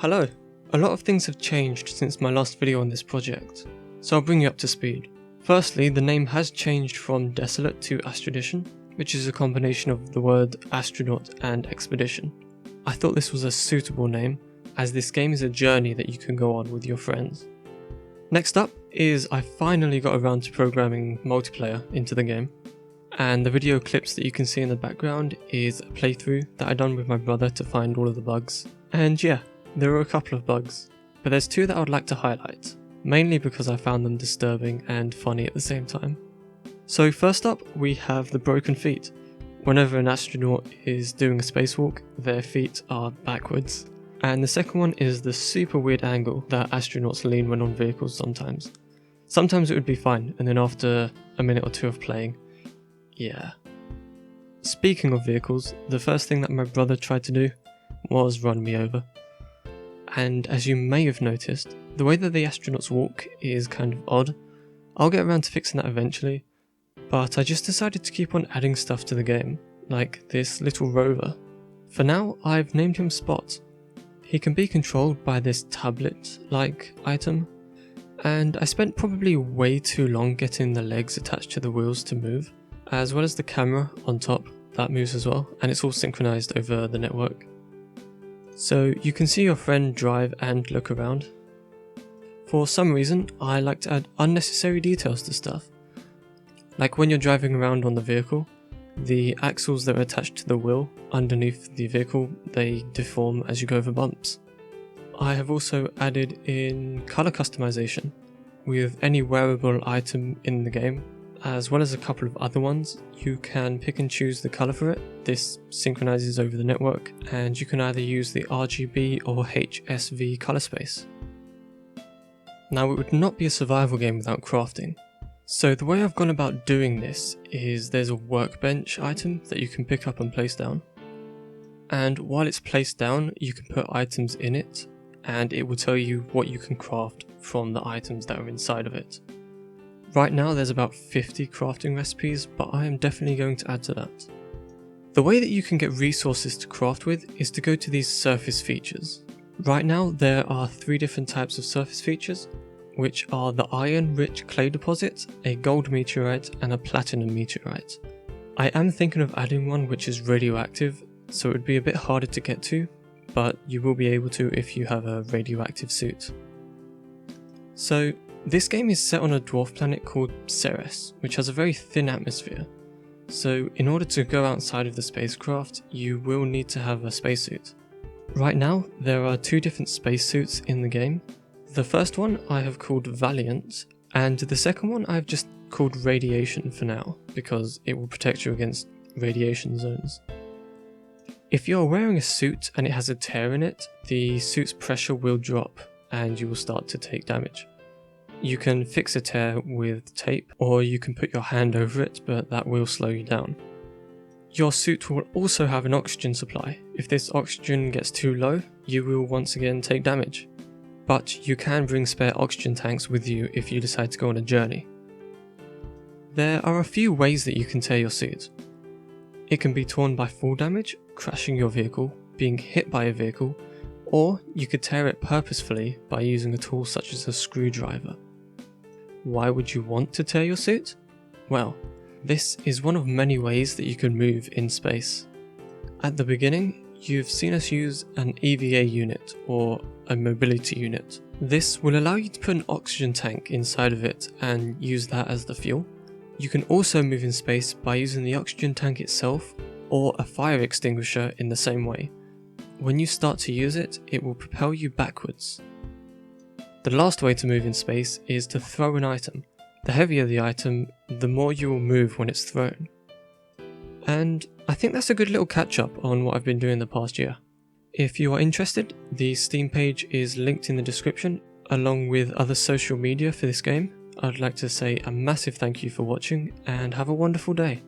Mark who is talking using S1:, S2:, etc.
S1: Hello! A lot of things have changed since my last video on this project, so I'll bring you up to speed. Firstly, the name has changed from Desolate to Astrodition, which is a combination of the word astronaut and expedition. I thought this was a suitable name, as this game is a journey that you can go on with your friends. Next up is I finally got around to programming multiplayer into the game, and the video clips that you can see in the background is a playthrough that I done with my brother to find all of the bugs. And yeah, there were a couple of bugs, but there's two that I would like to highlight, mainly because I found them disturbing and funny at the same time. So first up, we have the broken feet. Whenever an astronaut is doing a spacewalk, their feet are backwards. And the second one is the super weird angle that astronauts lean when on vehicles sometimes. Sometimes it would be fine, and then after a minute or two of playing, yeah. Speaking of vehicles, the first thing that my brother tried to do was run me over. And as you may have noticed, the way that the astronauts walk is kind of odd. I'll get around to fixing that eventually, but I just decided to keep on adding stuff to the game, like this little rover. For now, I've named him Spot. He can be controlled by this tablet-like item, and I spent probably way too long getting the legs attached to the wheels to move, as well as the camera on top that moves as well, and it's all synchronized over the network. So you can see your friend drive and look around. For some reason, I like to add unnecessary details to stuff. Like when you're driving around on the vehicle, the axles that are attached to the wheel underneath the vehicle, they deform as you go over bumps. I have also added in color customization with any wearable item in the game, as well as a couple of other ones. You can pick and choose the color for it. This synchronizes over the network, and you can either use the RGB or HSV color space. Now, it would not be a survival game without crafting. So the way I've gone about doing this is there's a workbench item that you can pick up and place down. And while it's placed down, you can put items in it, and it will tell you what you can craft from the items that are inside of it. Right now there's about 50 crafting recipes, but I am definitely going to add to that. The way that you can get resources to craft with is to go to these surface features. Right now there are 3 different types of surface features, which are the iron-rich clay deposit, a gold meteorite, and a platinum meteorite. I am thinking of adding one which is radioactive, so it would be a bit harder to get to, but you will be able to if you have a radioactive suit. So this game is set on a dwarf planet called Ceres, which has a very thin atmosphere. So in order to go outside of the spacecraft, you will need to have a spacesuit. Right now, there are 2 different spacesuits in the game. The first one I have called Valiant, and the second one I've just called Radiation for now, because it will protect you against radiation zones. If you're wearing a suit and it has a tear in it, the suit's pressure will drop and you will start to take damage. You can fix a tear with tape, or you can put your hand over it, but that will slow you down. Your suit will also have an oxygen supply. If this oxygen gets too low, you will once again take damage. But you can bring spare oxygen tanks with you if you decide to go on a journey. There are a few ways that you can tear your suit. It can be torn by fall damage, crashing your vehicle, being hit by a vehicle, or you could tear it purposefully by using a tool such as a screwdriver. Why would you want to tear your suit? Well, this is one of many ways that you can move in space. At the beginning, you've seen us use an EVA unit, or a mobility unit. This will allow you to put an oxygen tank inside of it and use that as the fuel. You can also move in space by using the oxygen tank itself, or a fire extinguisher in the same way. When you start to use it, it will propel you backwards. The last way to move in space is to throw an item. The heavier the item, the more you will move when it's thrown. And I think that's a good little catch up on what I've been doing the past year. If you are interested, the Steam page is linked in the description, along with other social media for this game. I'd like to say a massive thank you for watching, and have a wonderful day.